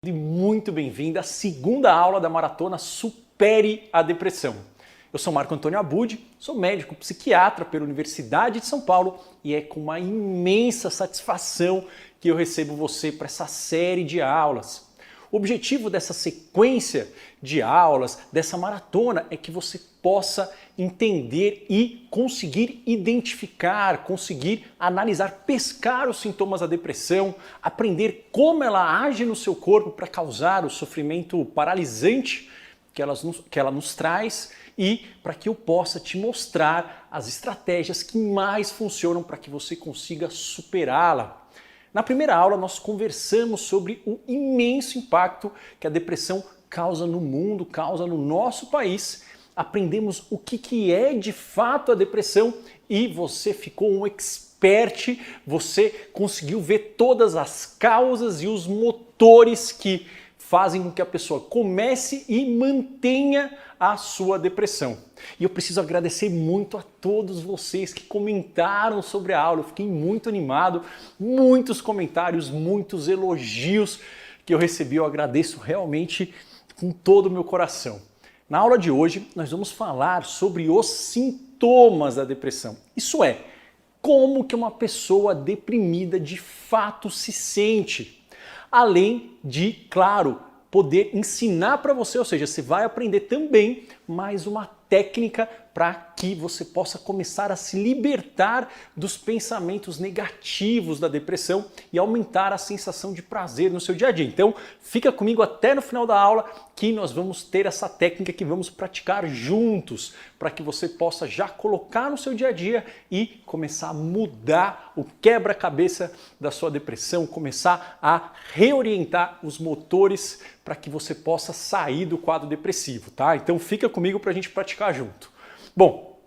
E muito bem-vindo à segunda aula da maratona Supere a Depressão. Eu sou Marco Antônio Abud, sou médico psiquiatra pela Universidade de São Paulo e é com uma imensa satisfação que eu recebo você para essa série de aulas. O objetivo dessa sequência de aulas, dessa maratona, é que você possa entender e conseguir identificar, conseguir analisar, pescar os sintomas da depressão, aprender como ela age no seu corpo para causar o sofrimento paralisante que ela nos traz e para que eu possa te mostrar as estratégias que mais funcionam para que você consiga superá-la. Na primeira aula, nós conversamos sobre o imenso impacto que a depressão causa no mundo, causa no nosso país. Aprendemos o que é de fato a depressão e você ficou um expert, você conseguiu ver todas as causas e os motores que fazem com que a pessoa comece e mantenha a sua depressão. E eu preciso agradecer muito a todos vocês que comentaram sobre a aula. Eu fiquei muito animado, muitos comentários, muitos elogios que eu recebi. Eu agradeço realmente com todo o meu coração. Na aula de hoje, nós vamos falar sobre os sintomas da depressão. Isso é, como que uma pessoa deprimida de fato se sente. Além de, claro, poder ensinar para você, ou seja, você vai aprender também mais uma técnica para que você possa começar a se libertar dos pensamentos negativos da depressão e aumentar a sensação de prazer no seu dia a dia. Então, fica comigo até no final da aula que nós vamos ter essa técnica que vamos praticar juntos para que você possa já colocar no seu dia a dia e começar a mudar o quebra-cabeça da sua depressão, começar a reorientar os motores para que você possa sair do quadro depressivo, tá? Então fica comigo para a gente praticar junto. Bom,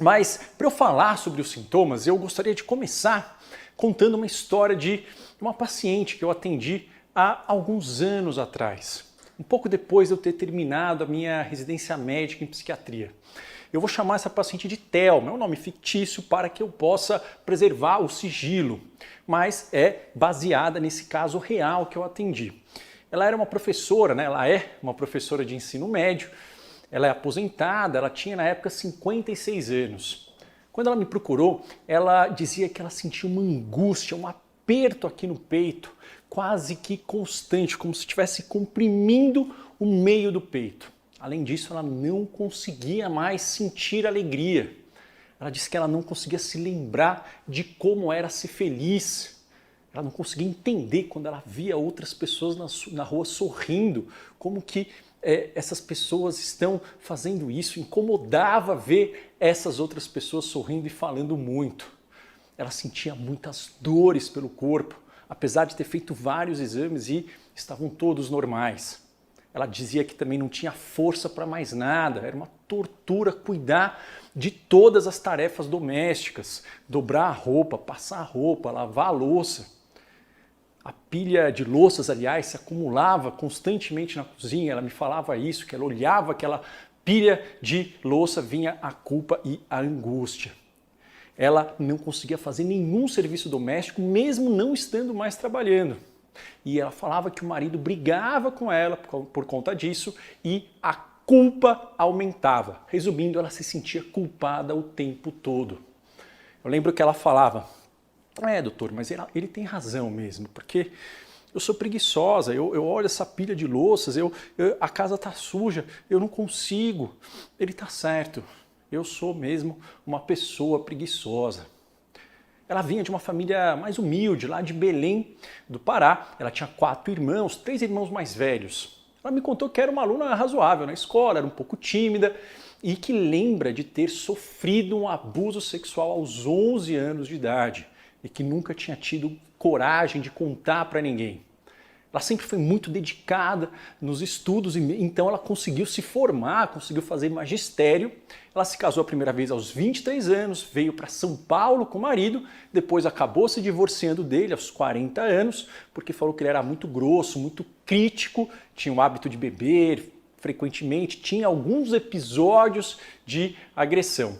mas para eu falar sobre os sintomas, eu gostaria de começar contando uma história de uma paciente que eu atendi há alguns anos atrás, um pouco depois de eu ter terminado a minha residência médica em psiquiatria. Eu vou chamar essa paciente de Thelma, é um nome fictício para que eu possa preservar o sigilo, mas é baseada nesse caso real que eu atendi. Ela era uma professora, né? Ela é uma professora de ensino médio, ela é aposentada, ela tinha na época 56 anos. Quando ela me procurou, ela dizia que ela sentia uma angústia, um aperto aqui no peito, quase que constante, como se estivesse comprimindo o meio do peito. Além disso, ela não conseguia mais sentir alegria. Ela disse que ela não conseguia se lembrar de como era ser feliz. Ela não conseguia entender quando ela via outras pessoas na rua sorrindo, como que essas pessoas estão fazendo isso. Incomodava ver essas outras pessoas sorrindo e falando muito. Ela sentia muitas dores pelo corpo, apesar de ter feito vários exames e estavam todos normais. Ela dizia que também não tinha força para mais nada, era uma tortura cuidar de todas as tarefas domésticas, dobrar a roupa, passar a roupa, lavar a louça. A pilha de louças, aliás, se acumulava constantemente na cozinha. Ela me falava isso, que ela olhava aquela pilha de louça, vinha a culpa e a angústia. Ela não conseguia fazer nenhum serviço doméstico, mesmo não estando mais trabalhando. E ela falava que o marido brigava com ela por conta disso e a culpa aumentava. Resumindo, ela se sentia culpada o tempo todo. Eu lembro que ela falava: doutor, mas ele tem razão mesmo, porque eu sou preguiçosa, eu olho essa pilha de louças, a casa está suja, eu não consigo. Ele está certo, eu sou mesmo uma pessoa preguiçosa. Ela vinha de uma família mais humilde, lá de Belém do Pará. Ela tinha 4 irmãos, 3 irmãos mais velhos. Ela me contou que era uma aluna razoável na escola, era um pouco tímida e que lembra de ter sofrido um abuso sexual aos 11 anos de idade. E que nunca tinha tido coragem de contar para ninguém. Ela sempre foi muito dedicada nos estudos, e então ela conseguiu se formar, conseguiu fazer magistério. Ela se casou a primeira vez aos 23 anos, veio para São Paulo com o marido, depois acabou se divorciando dele aos 40 anos, porque falou que ele era muito grosso, muito crítico, tinha o hábito de beber frequentemente, tinha alguns episódios de agressão.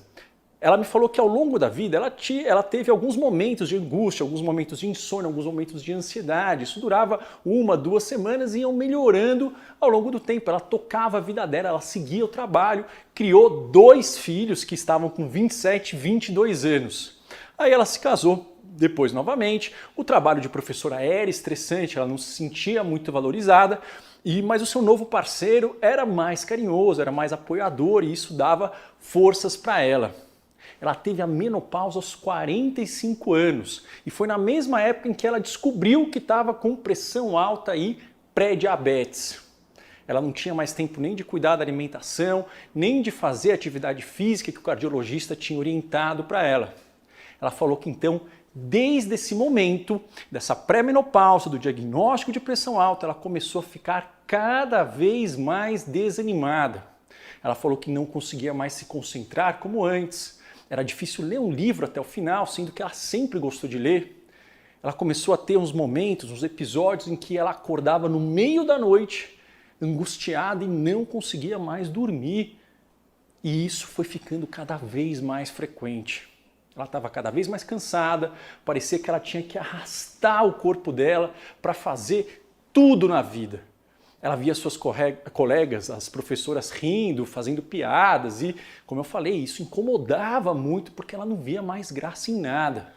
Ela me falou que ao longo da vida ela teve alguns momentos de angústia, alguns momentos de insônia, alguns momentos de ansiedade. Isso durava 1, 2 semanas e iam melhorando ao longo do tempo. Ela tocava a vida dela, ela seguia o trabalho, criou 2 filhos que estavam com 27 e 22 anos. Aí ela se casou depois novamente, o trabalho de professora era estressante, ela não se sentia muito valorizada, mas o seu novo parceiro era mais carinhoso, era mais apoiador e isso dava forças para ela. Ela teve a menopausa aos 45 anos e foi na mesma época em que ela descobriu que estava com pressão alta e pré-diabetes. Ela não tinha mais tempo nem de cuidar da alimentação, nem de fazer a atividade física que o cardiologista tinha orientado para ela. Ela falou que então, desde esse momento, dessa pré-menopausa, do diagnóstico de pressão alta, ela começou a ficar cada vez mais desanimada. Ela falou que não conseguia mais se concentrar como antes. Era difícil ler um livro até o final, sendo que ela sempre gostou de ler. Ela começou a ter uns momentos, uns episódios em que ela acordava no meio da noite, angustiada e não conseguia mais dormir. E isso foi ficando cada vez mais frequente. Ela estava cada vez mais cansada, parecia que ela tinha que arrastar o corpo dela para fazer tudo na vida. Ela via suas colegas, as professoras rindo, fazendo piadas e, como eu falei, isso incomodava muito porque ela não via mais graça em nada.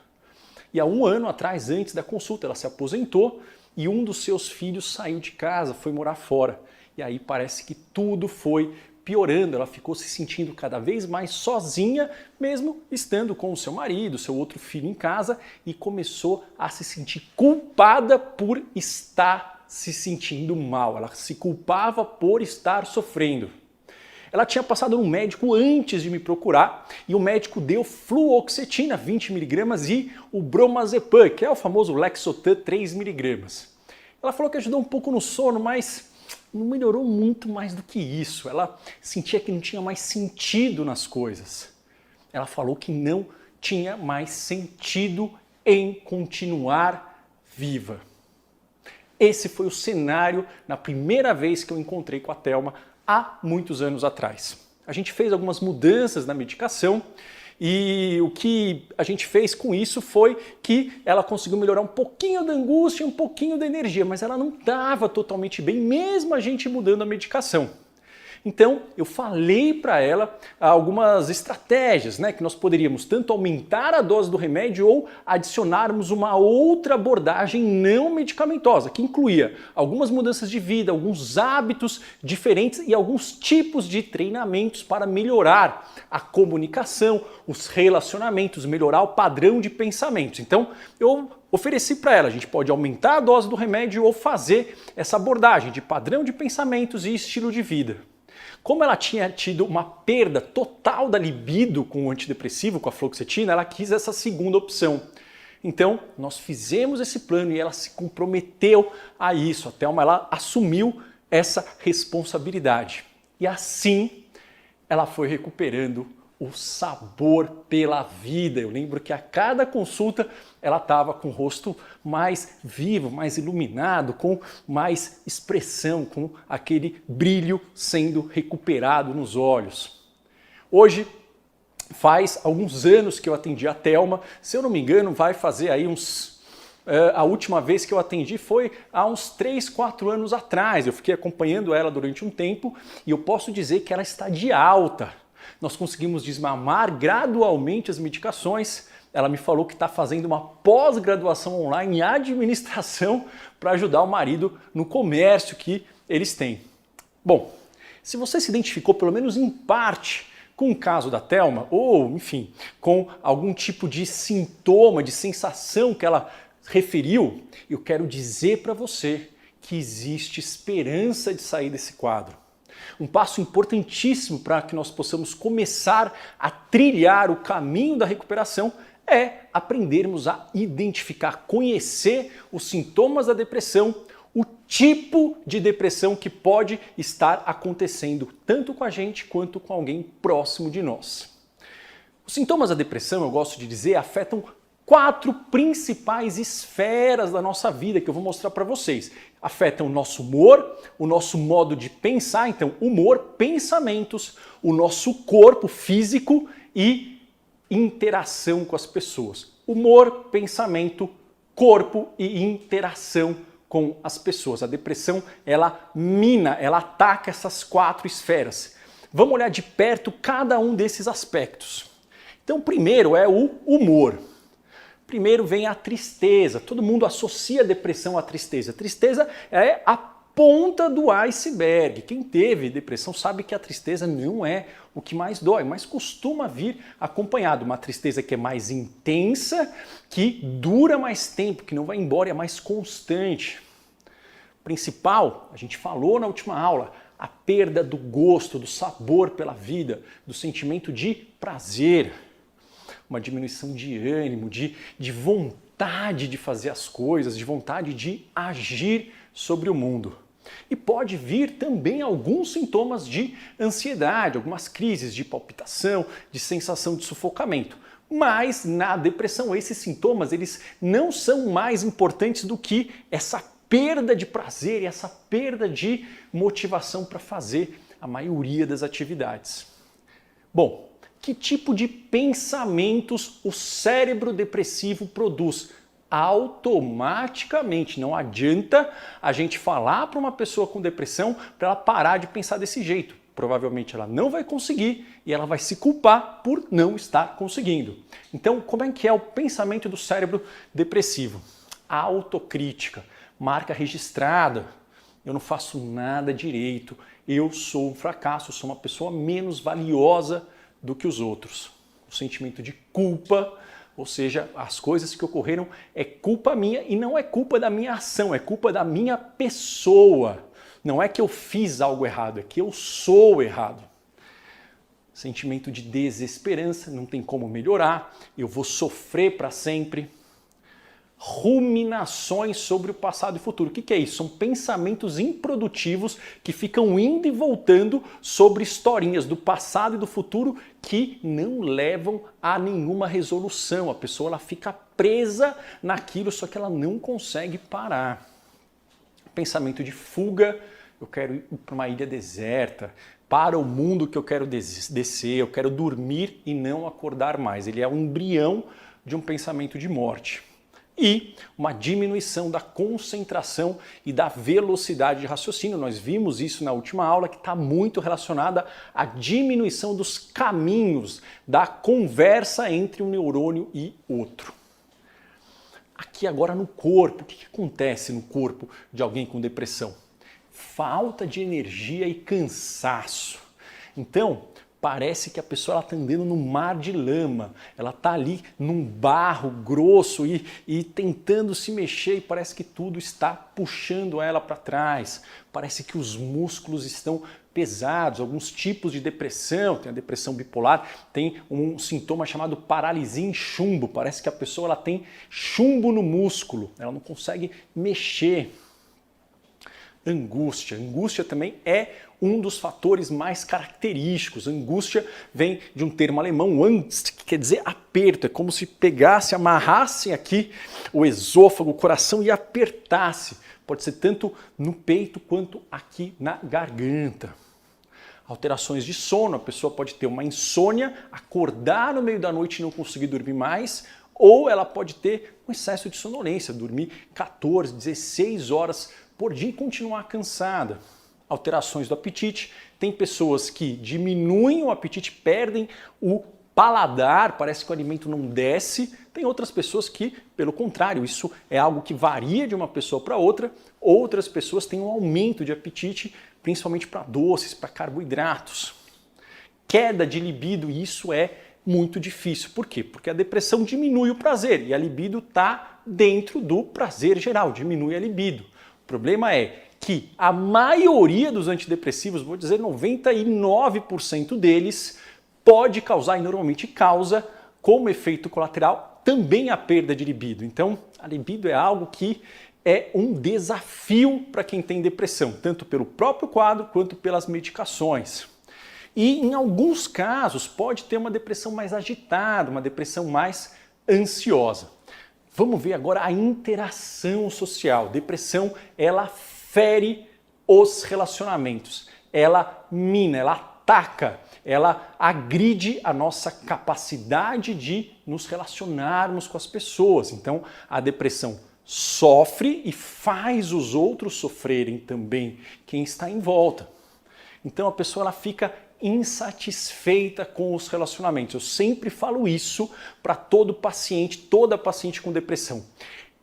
E há 1 ano atrás, antes da consulta, ela se aposentou e um dos seus filhos saiu de casa, foi morar fora. E aí parece que tudo foi piorando, ela ficou se sentindo cada vez mais sozinha, mesmo estando com o seu marido, seu outro filho em casa, e começou a se sentir culpada por estar se sentindo mal. Ela se culpava por estar sofrendo. Ela tinha passado num médico antes de me procurar e o médico deu fluoxetina 20 mg e o bromazepam, que é o famoso Lexotan 3 mg. Ela falou que ajudou um pouco no sono, mas não melhorou muito mais do que isso. Ela sentia que não tinha mais sentido nas coisas. Ela falou que não tinha mais sentido em continuar viva. Esse foi o cenário na primeira vez que eu encontrei com a Thelma há muitos anos atrás. A gente fez algumas mudanças na medicação e o que a gente fez com isso foi que ela conseguiu melhorar um pouquinho da angústia e um pouquinho da energia, mas ela não estava totalmente bem, mesmo a gente mudando a medicação. Então, eu falei para ela algumas estratégias, que nós poderíamos tanto aumentar a dose do remédio ou adicionarmos uma outra abordagem não medicamentosa, que incluía algumas mudanças de vida, alguns hábitos diferentes e alguns tipos de treinamentos para melhorar a comunicação, os relacionamentos, melhorar o padrão de pensamentos. Então, eu ofereci para ela, a gente pode aumentar a dose do remédio ou fazer essa abordagem de padrão de pensamentos e estilo de vida. Como ela tinha tido uma perda total da libido com o antidepressivo, com a fluoxetina, ela quis essa segunda opção. Então, nós fizemos esse plano e ela se comprometeu a isso. A Thelma, ela assumiu essa responsabilidade. E assim, ela foi recuperando o sabor pela vida. Eu lembro que a cada consulta ela estava com o rosto mais vivo, mais iluminado, com mais expressão, com aquele brilho sendo recuperado nos olhos. Hoje, faz alguns anos que eu atendi a Thelma, se eu não me engano, vai fazer aí a última vez que eu atendi foi há uns 3, 4 anos atrás. Eu fiquei acompanhando ela durante um tempo e eu posso dizer que ela está de alta. Nós conseguimos desmamar gradualmente as medicações. Ela me falou que está fazendo uma pós-graduação online em administração para ajudar o marido no comércio que eles têm. Bom, se você se identificou pelo menos em parte com o caso da Thelma, ou enfim, com algum tipo de sintoma, de sensação que ela referiu, eu quero dizer para você que existe esperança de sair desse quadro. Um passo importantíssimo para que nós possamos começar a trilhar o caminho da recuperação é aprendermos a identificar, conhecer os sintomas da depressão, o tipo de depressão que pode estar acontecendo tanto com a gente quanto com alguém próximo de nós. Os sintomas da depressão, eu gosto de dizer, afetam 4 principais esferas da nossa vida que eu vou mostrar para vocês. Afetam o nosso humor, o nosso modo de pensar, então humor, pensamentos, o nosso corpo físico e interação com as pessoas. Humor, pensamento, corpo e interação com as pessoas. A depressão, ela mina, ela ataca essas 4 esferas. Vamos olhar de perto cada um desses aspectos. Então, primeiro é o humor. Primeiro vem a tristeza. Todo mundo associa a depressão à tristeza. A tristeza é a ponta do iceberg. Quem teve depressão sabe que a tristeza não é o que mais dói, mas costuma vir acompanhado. Uma tristeza que é mais intensa, que dura mais tempo, que não vai embora, é mais constante. Principal, a gente falou na última aula, a perda do gosto, do sabor pela vida, do sentimento de prazer. Uma diminuição de ânimo, de vontade de fazer as coisas, de vontade de agir sobre o mundo. E pode vir também alguns sintomas de ansiedade, algumas crises de palpitação, de sensação de sufocamento. Mas na depressão esses sintomas eles não são mais importantes do que essa perda de prazer e essa perda de motivação para fazer a maioria das atividades. Bom, que tipo de pensamentos o cérebro depressivo produz? Automaticamente, não adianta a gente falar para uma pessoa com depressão para ela parar de pensar desse jeito. Provavelmente ela não vai conseguir e ela vai se culpar por não estar conseguindo. Então, como é que é o pensamento do cérebro depressivo? A autocrítica, marca registrada. Eu não faço nada direito, eu sou um fracasso, eu sou uma pessoa menos valiosa do que os outros. O sentimento de culpa, ou seja, as coisas que ocorreram é culpa minha e não é culpa da minha ação, é culpa da minha pessoa. Não é que eu fiz algo errado, é que eu sou errado. Sentimento de desesperança, não tem como melhorar, eu vou sofrer para sempre. Ruminações sobre o passado e futuro. O que é isso? São pensamentos improdutivos que ficam indo e voltando sobre historinhas do passado e do futuro que não levam a nenhuma resolução. A pessoa ela fica presa naquilo, só que ela não consegue parar. Pensamento de fuga, eu quero ir para uma ilha deserta, para o mundo que eu quero descer, eu quero dormir e não acordar mais. Ele é um embrião de um pensamento de morte. E uma diminuição da concentração e da velocidade de raciocínio. Nós vimos isso na última aula, que está muito relacionada à diminuição dos caminhos da conversa entre um neurônio e outro. Aqui agora no corpo, o que acontece no corpo de alguém com depressão? Falta de energia e cansaço. Então, parece que a pessoa está andando no mar de lama, ela está ali num barro grosso e tentando se mexer e parece que tudo está puxando ela para trás. Parece que os músculos estão pesados. Alguns tipos de depressão, tem a depressão bipolar, tem um sintoma chamado paralisia em chumbo. Parece que a pessoa ela tem chumbo no músculo, ela não consegue mexer. Angústia. Angústia também é um dos fatores mais característicos. Angústia vem de um termo alemão, Angst, que quer dizer aperto. É como se pegasse, amarrasse aqui o esôfago, o coração e apertasse. Pode ser tanto no peito quanto aqui na garganta. Alterações de sono. A pessoa pode ter uma insônia, acordar no meio da noite e não conseguir dormir mais, ou ela pode ter um excesso de sonolência, dormir 14, 16 horas por dia e continuar cansada. Alterações do apetite. Tem pessoas que diminuem o apetite, perdem o paladar, parece que o alimento não desce. Tem outras pessoas que, pelo contrário, isso é algo que varia de uma pessoa para outra. Outras pessoas têm um aumento de apetite, principalmente para doces, para carboidratos. Queda de libido, e isso é muito difícil. Por quê? Porque a depressão diminui o prazer e a libido está dentro do prazer geral, diminui a libido. O problema é que a maioria dos antidepressivos, vou dizer 99% deles, pode causar e normalmente causa como efeito colateral também a perda de libido. Então, a libido é algo que é um desafio para quem tem depressão, tanto pelo próprio quadro quanto pelas medicações. E em alguns casos pode ter uma depressão mais agitada, uma depressão mais ansiosa. Vamos ver agora a interação social. Depressão, ela fere os relacionamentos, ela mina, ela ataca, ela agride a nossa capacidade de nos relacionarmos com as pessoas. Então, a depressão sofre e faz os outros sofrerem também, quem está em volta. Então, a pessoa ela fica insatisfeita com os relacionamentos. Eu sempre falo isso para todo paciente, toda paciente com depressão.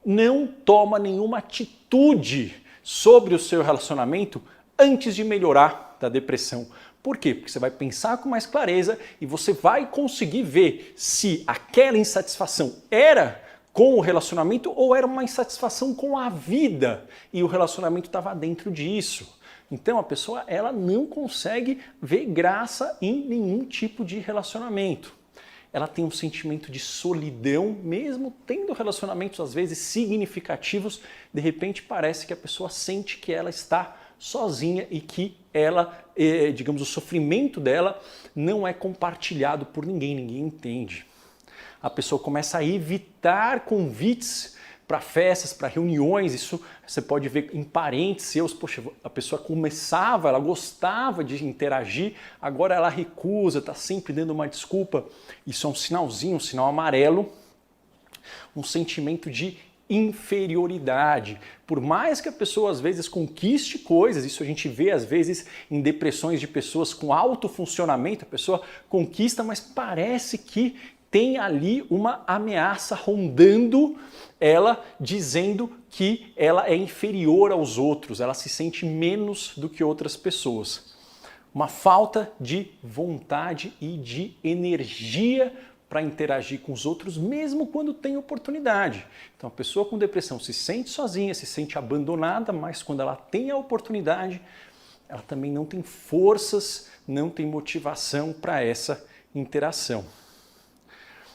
Não toma nenhuma atitude sobre o seu relacionamento antes de melhorar da depressão. Por quê? Porque você vai pensar com mais clareza e você vai conseguir ver se aquela insatisfação era com o relacionamento ou era uma insatisfação com a vida e o relacionamento estava dentro disso. Então a pessoa ela não consegue ver graça em nenhum tipo de relacionamento. Ela tem um sentimento de solidão, mesmo tendo relacionamentos às vezes significativos, de repente parece que a pessoa sente que ela está sozinha e que ela, digamos, o sofrimento dela não é compartilhado por ninguém, ninguém entende. A pessoa começa a evitar convites para festas, para reuniões, isso você pode ver em parentes seus, poxa, a pessoa começava, ela gostava de interagir, agora ela recusa, está sempre dando uma desculpa. Isso é um sinalzinho, um sinal amarelo, um sentimento de inferioridade. Por mais que a pessoa às vezes conquiste coisas, isso a gente vê às vezes em depressões de pessoas com alto funcionamento, a pessoa conquista, mas parece que tem ali uma ameaça rondando ela, dizendo que ela é inferior aos outros, ela se sente menos do que outras pessoas. Uma falta de vontade e de energia para interagir com os outros, mesmo quando tem oportunidade. Então a pessoa com depressão se sente sozinha, se sente abandonada, mas quando ela tem a oportunidade, ela também não tem forças, não tem motivação para essa interação.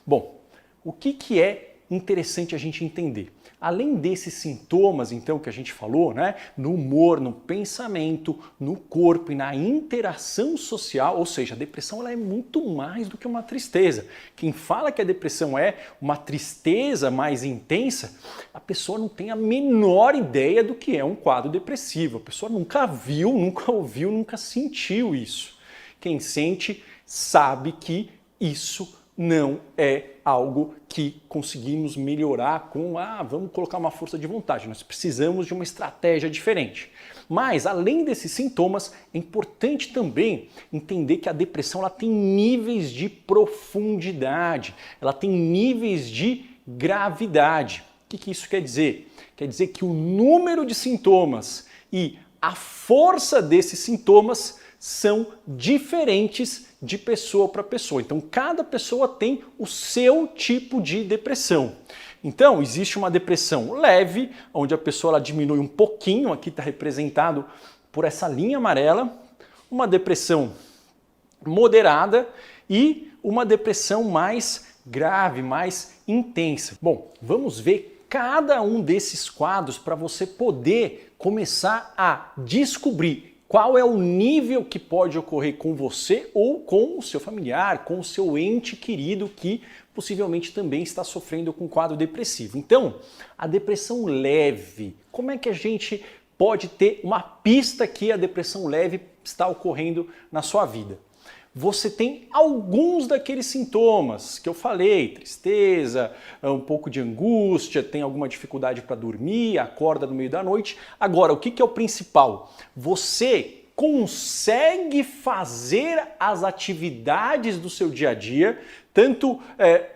Bom, o que é interessante a gente entender? Além desses sintomas, então, que a gente falou, né, no humor, no pensamento, no corpo e na interação social, ou seja, a depressão ela é muito mais do que uma tristeza. Quem fala que a depressão é uma tristeza mais intensa, a pessoa não tem a menor ideia do que é um quadro depressivo. A pessoa nunca viu, nunca ouviu, nunca sentiu isso. Quem sente sabe que isso não é algo que conseguimos melhorar com, vamos colocar uma força de vontade. Nós precisamos de uma estratégia diferente. Mas, além desses sintomas, é importante também entender que a depressão ela tem níveis de profundidade, ela tem níveis de gravidade. O que isso quer dizer? Quer dizer que o número de sintomas e a força desses sintomas são diferentes de pessoa para pessoa. Então, cada pessoa tem o seu tipo de depressão. Então, existe uma depressão leve, onde a pessoa ela diminui um pouquinho, aqui está representado por essa linha amarela, uma depressão moderada e uma depressão mais grave, mais intensa. Bom, vamos ver cada um desses quadros para você poder começar a descobrir qual é o nível que pode ocorrer com você ou com o seu familiar, com o seu ente querido que possivelmente também está sofrendo com quadro depressivo. Então, a depressão leve, como é que a gente pode ter uma pista que a depressão leve está ocorrendo na sua vida? Você tem alguns daqueles sintomas que eu falei, tristeza, um pouco de angústia, tem alguma dificuldade para dormir, acorda no meio da noite. Agora, o que é o principal? Você consegue fazer as atividades do seu dia a dia, tanto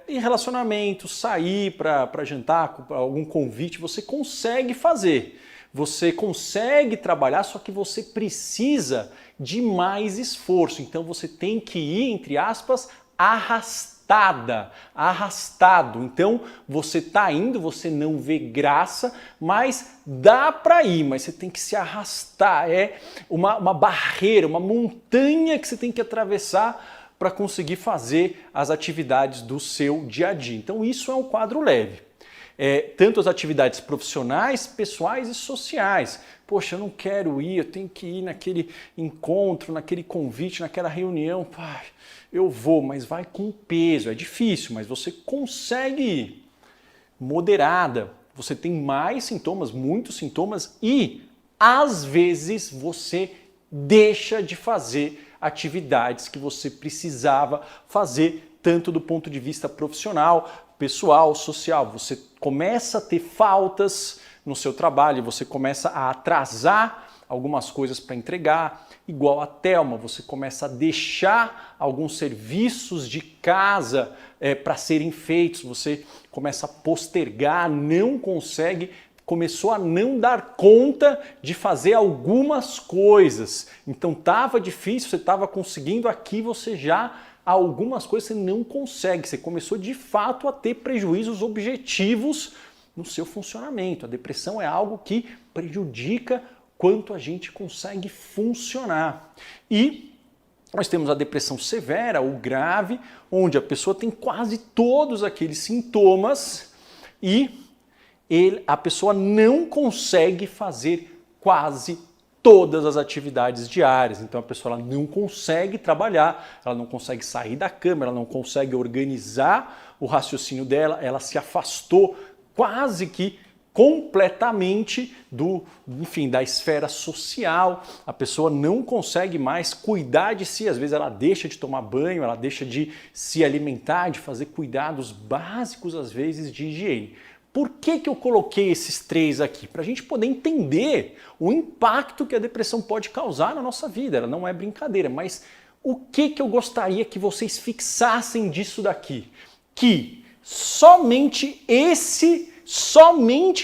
em relacionamento, sair para jantar, algum convite, você consegue fazer. Você consegue trabalhar, só que você precisa de mais esforço. Então você tem que ir, entre aspas, arrastado. Então você está indo, você não vê graça, mas dá para ir, mas você tem que se arrastar. É uma barreira, uma montanha que você tem que atravessar para conseguir fazer as atividades do seu dia a dia. Então isso é um quadro leve. Tanto as atividades profissionais, pessoais e sociais. Poxa, eu não quero ir, eu tenho que ir naquele encontro, naquele convite, naquela reunião. Pai, eu vou, mas vai com peso. É difícil, mas você consegue ir. Moderada, você tem mais sintomas, muitos sintomas e às vezes você deixa de fazer atividades que você precisava fazer, tanto do ponto de vista profissional, pessoal, social. Você começa a ter faltas no seu trabalho, você começa a atrasar algumas coisas para entregar, igual a Thelma, você começa a deixar alguns serviços de casa para serem feitos, você começa a postergar, não consegue, começou a não dar conta de fazer algumas coisas. Então estava difícil, você estava conseguindo, aqui você já, algumas coisas você não consegue, você começou de fato a ter prejuízos objetivos no seu funcionamento. A depressão é algo que prejudica quanto a gente consegue funcionar. E nós temos a depressão severa ou grave, onde a pessoa tem quase todos aqueles sintomas e a pessoa não consegue fazer quase todas as atividades diárias. Então a pessoa ela não consegue trabalhar, ela não consegue sair da cama, ela não consegue organizar o raciocínio dela, ela se afastou quase que completamente da esfera social. A pessoa não consegue mais cuidar de si, às vezes ela deixa de tomar banho, ela deixa de se alimentar, de fazer cuidados básicos, às vezes, de higiene. Por que eu coloquei esses três aqui? Para a gente poder entender o impacto que a depressão pode causar na nossa vida. Ela não é brincadeira, mas o que eu gostaria que vocês fixassem disso daqui? Que somente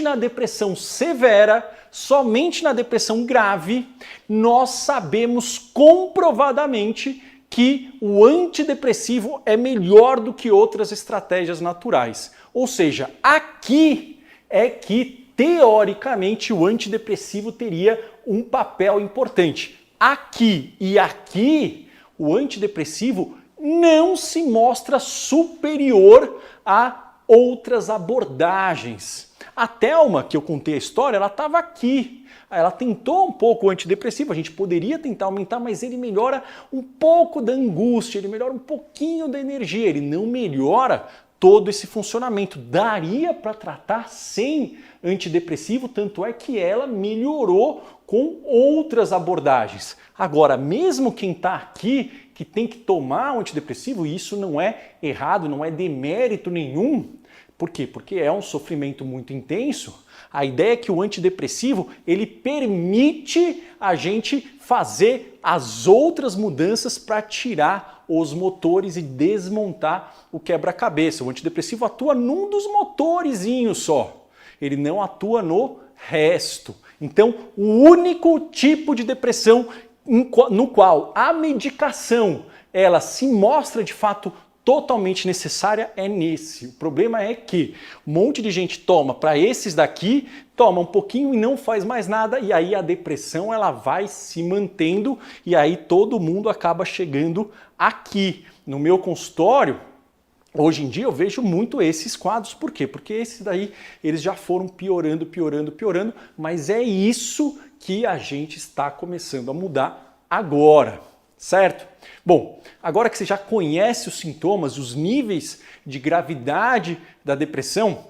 na depressão severa, somente na depressão grave, nós sabemos comprovadamente que o antidepressivo é melhor do que outras estratégias naturais. Ou seja, aqui é que, teoricamente, o antidepressivo teria um papel importante. Aqui e aqui, o antidepressivo não se mostra superior a outras abordagens. A Thelma, que eu contei a história, ela estava aqui. Ela tentou um pouco o antidepressivo, a gente poderia tentar aumentar, mas ele melhora um pouco da angústia, ele melhora um pouquinho da energia, ele não melhora todo esse funcionamento. Daria para tratar sem antidepressivo, tanto é que ela melhorou com outras abordagens. Agora, mesmo quem está aqui, que tem que tomar um antidepressivo, e isso não é errado, não é demérito nenhum. Por quê? Porque é um sofrimento muito intenso. A ideia é que o antidepressivo, ele permite a gente fazer as outras mudanças para tirar os motores e desmontar o quebra-cabeça. O antidepressivo atua num dos motorzinhos só. Ele não atua no resto. Então, o único tipo de depressão no qual a medicação ela se mostra de fato totalmente necessária é nesse. O problema é que um monte de gente toma para esses daqui, toma um pouquinho e não faz mais nada, e aí a depressão ela vai se mantendo e aí todo mundo acaba chegando aqui. No meu consultório, hoje em dia eu vejo muito esses quadros. Por quê? Porque esses daí eles já foram piorando, mas é isso que a gente está começando a mudar agora, certo? Bom, agora que você já conhece os sintomas, os níveis de gravidade da depressão,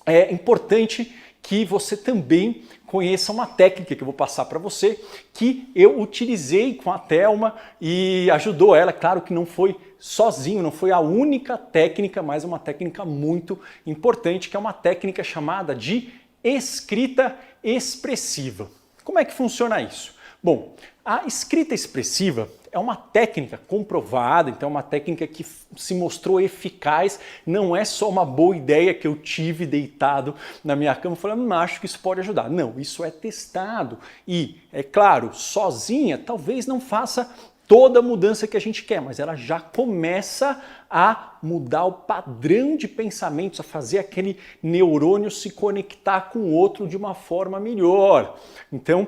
é importante que você também conheça uma técnica que eu vou passar para você, que eu utilizei com a Thelma e ajudou ela. Claro que não foi sozinho, não foi a única técnica, mas é uma técnica muito importante, que é uma técnica chamada de escrita expressiva. Como é que funciona isso? Bom, a escrita expressiva é uma técnica comprovada, então é uma técnica que se mostrou eficaz, não é só uma boa ideia que eu tive deitado na minha cama falando, acho que isso pode ajudar. Não, isso é testado e, é claro, sozinha talvez não faça toda a mudança que a gente quer, mas ela já começa a mudar o padrão de pensamentos, a fazer aquele neurônio se conectar com o outro de uma forma melhor. Então,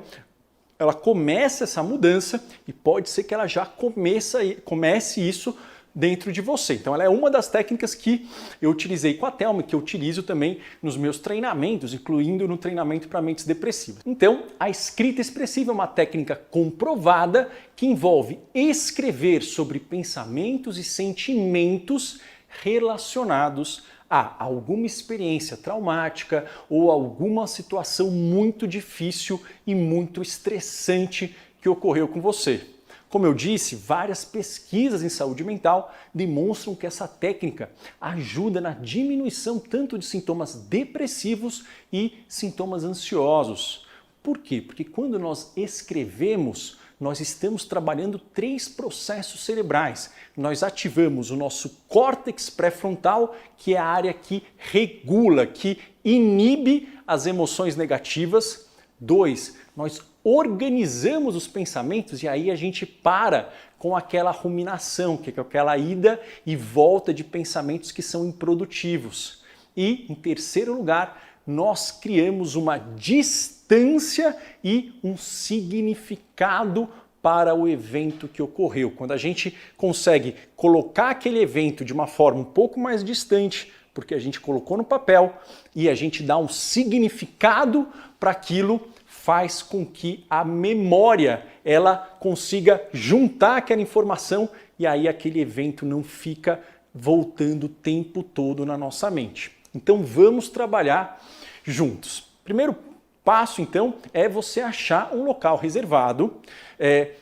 ela começa essa mudança e pode ser que ela já comece isso dentro de você. Então ela é uma das técnicas que eu utilizei com a Thelma, que eu utilizo também nos meus treinamentos, incluindo no treinamento para mentes depressivas. Então a escrita expressiva é uma técnica comprovada que envolve escrever sobre pensamentos e sentimentos relacionados a alguma experiência traumática ou alguma situação muito difícil e muito estressante que ocorreu com você. Como eu disse, várias pesquisas em saúde mental demonstram que essa técnica ajuda na diminuição tanto de sintomas depressivos e sintomas ansiosos. Por quê? Porque quando nós escrevemos, nós estamos trabalhando 3 processos cerebrais. Nós ativamos o nosso córtex pré-frontal, que é a área que regula, que inibe as emoções negativas. 2, nós organizamos os pensamentos e aí a gente para com aquela ruminação, que é aquela ida e volta de pensamentos que são improdutivos. E, em terceiro lugar, nós criamos uma distância e um significado para o evento que ocorreu. Quando a gente consegue colocar aquele evento de uma forma um pouco mais distante, porque a gente colocou no papel e a gente dá um significado para aquilo, faz com que a memória ela consiga juntar aquela informação e aí aquele evento não fica voltando o tempo todo na nossa mente. Então vamos trabalhar juntos. Primeiro passo, então, é você achar um local reservado,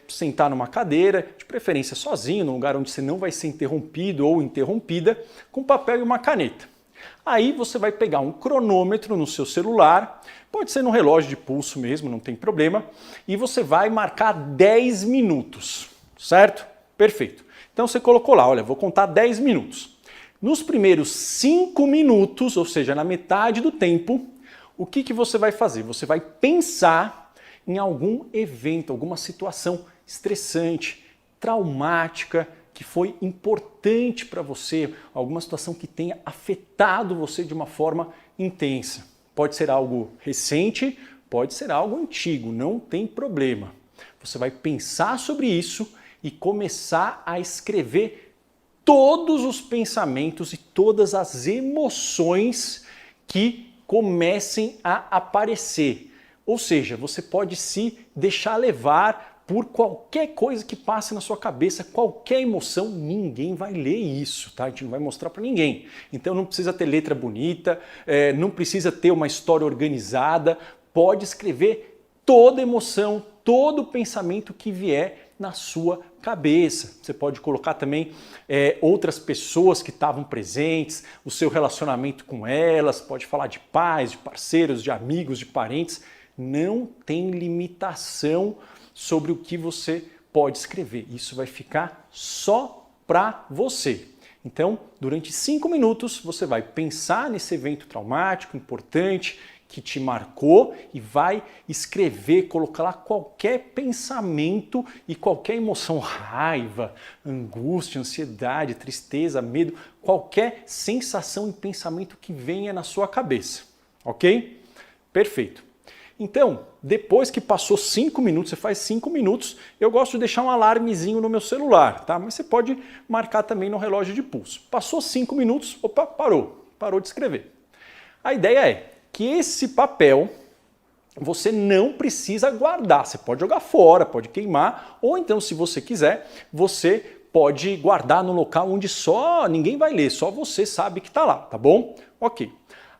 sentar numa cadeira, de preferência sozinho, num lugar onde você não vai ser interrompido ou interrompida, com papel e uma caneta. Aí você vai pegar um cronômetro no seu celular, pode ser no relógio de pulso mesmo, não tem problema, e você vai marcar 10 minutos, certo? Perfeito. Então você colocou lá, olha, vou contar 10 minutos. Nos primeiros 5 minutos, ou seja, na metade do tempo, o que você vai fazer? Você vai pensar em algum evento, alguma situação estressante, traumática, que foi importante para você, alguma situação que tenha afetado você de uma forma intensa. Pode ser algo recente, pode ser algo antigo, não tem problema. Você vai pensar sobre isso e começar a escrever todos os pensamentos e todas as emoções que comecem a aparecer. Ou seja, você pode se deixar levar por qualquer coisa que passe na sua cabeça, qualquer emoção, ninguém vai ler isso, tá? A gente não vai mostrar para ninguém. Então não precisa ter letra bonita, não precisa ter uma história organizada, pode escrever toda emoção, todo pensamento que vier na sua cabeça. Você pode colocar também outras pessoas que estavam presentes, o seu relacionamento com elas, pode falar de pais, de parceiros, de amigos, de parentes. Não tem limitação sobre o que você pode escrever. Isso vai ficar só para você. Então, durante 5 minutos, você vai pensar nesse evento traumático, importante, que te marcou e vai escrever, colocar lá qualquer pensamento e qualquer emoção, raiva, angústia, ansiedade, tristeza, medo, qualquer sensação e pensamento que venha na sua cabeça, ok? Perfeito. Então, depois que passou 5 minutos, você faz 5 minutos, eu gosto de deixar um alarmezinho no meu celular, tá? Mas você pode marcar também no relógio de pulso. Passou 5 minutos, opa, parou de escrever. A ideia é que esse papel você não precisa guardar, você pode jogar fora, pode queimar, ou então, se você quiser, você pode guardar no local onde só ninguém vai ler, só você sabe que está lá, tá bom? Ok.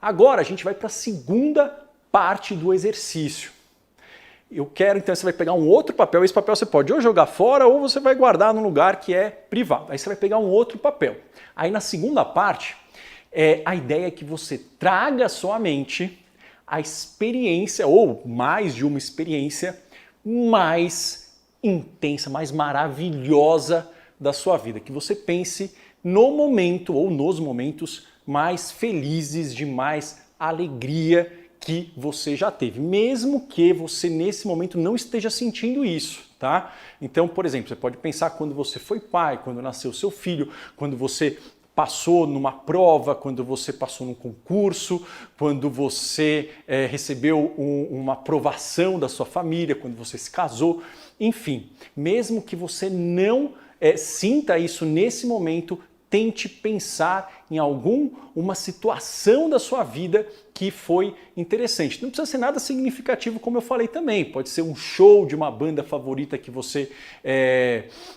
Agora a gente vai para a segunda parte do exercício. Eu quero, então, você vai pegar um outro papel, esse papel você pode ou jogar fora ou você vai guardar num lugar que é privado. Aí você vai pegar um outro papel. Aí na segunda parte, a ideia é que você traga à sua mente a experiência, ou mais de uma experiência, mais intensa, mais maravilhosa da sua vida. Que você pense no momento ou nos momentos mais felizes, de mais alegria que você já teve, mesmo que você nesse momento não esteja sentindo isso, tá? Então, por exemplo, você pode pensar quando você foi pai, quando nasceu seu filho, quando você passou numa prova, quando você passou num concurso, quando você recebeu uma aprovação da sua família, quando você se casou, enfim, mesmo que você não sinta isso nesse momento, tente pensar em uma situação da sua vida que foi interessante. Não precisa ser nada significativo, como eu falei também. Pode ser um show de uma banda favorita que você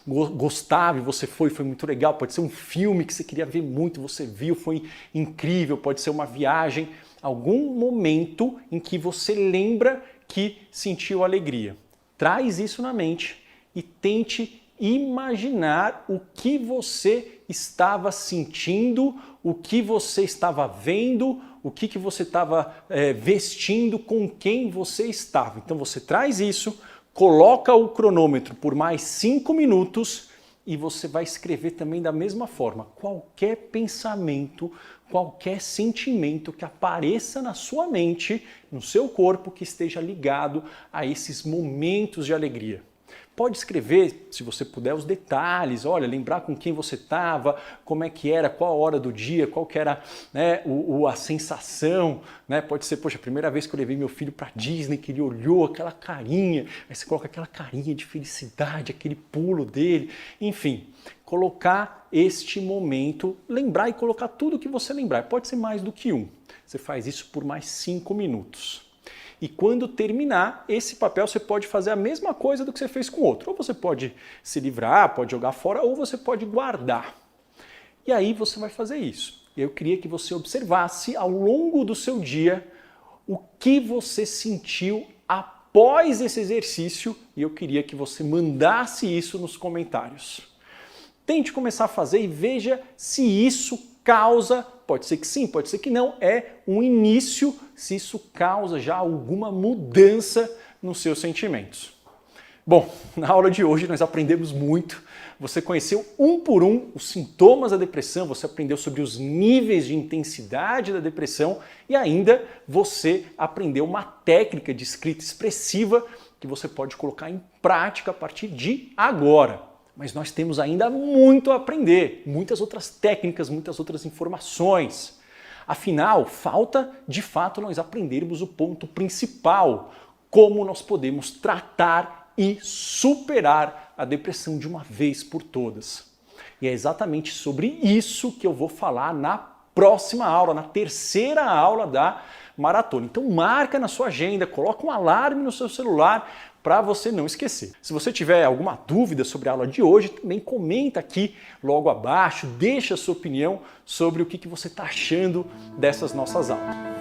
gostava e você foi muito legal. Pode ser um filme que você queria ver muito, você viu, foi incrível. Pode ser uma viagem. Algum momento em que você lembra que sentiu alegria. Traz isso na mente e tente imaginar o que você estava sentindo, o que você estava vendo, o que você estava vestindo, com quem você estava. Então você traz isso, coloca o cronômetro por mais 5 minutos e você vai escrever também da mesma forma. Qualquer pensamento, qualquer sentimento que apareça na sua mente, no seu corpo, que esteja ligado a esses momentos de alegria. Pode escrever, se você puder, os detalhes, olha, lembrar com quem você estava, como é que era, qual a hora do dia, qual que era, né, a sensação, né? Pode ser, poxa, a primeira vez que eu levei meu filho para Disney, que ele olhou aquela carinha, aí você coloca aquela carinha de felicidade, aquele pulo dele, enfim, colocar este momento, lembrar e colocar tudo que você lembrar, pode ser mais do que um, você faz isso por mais 5 minutos. E quando terminar, esse papel você pode fazer a mesma coisa do que você fez com o outro. Ou você pode se livrar, pode jogar fora, ou você pode guardar. E aí você vai fazer isso. Eu queria que você observasse ao longo do seu dia o que você sentiu após esse exercício e eu queria que você mandasse isso nos comentários. Tente começar a fazer e veja se isso causa, pode ser que sim, pode ser que não, é um início, se isso causa já alguma mudança nos seus sentimentos. Bom, na aula de hoje nós aprendemos muito, você conheceu um por um os sintomas da depressão, você aprendeu sobre os níveis de intensidade da depressão e ainda você aprendeu uma técnica de escrita expressiva que você pode colocar em prática a partir de agora. Mas nós temos ainda muito a aprender, muitas outras técnicas, muitas outras informações. Afinal, falta de fato nós aprendermos o ponto principal, como nós podemos tratar e superar a depressão de uma vez por todas. E é exatamente sobre isso que eu vou falar na próxima aula, na terceira aula da maratona. Então marca na sua agenda, coloca um alarme no seu celular para você não esquecer. Se você tiver alguma dúvida sobre a aula de hoje, também comenta aqui logo abaixo, deixa a sua opinião sobre o que você está achando dessas nossas aulas.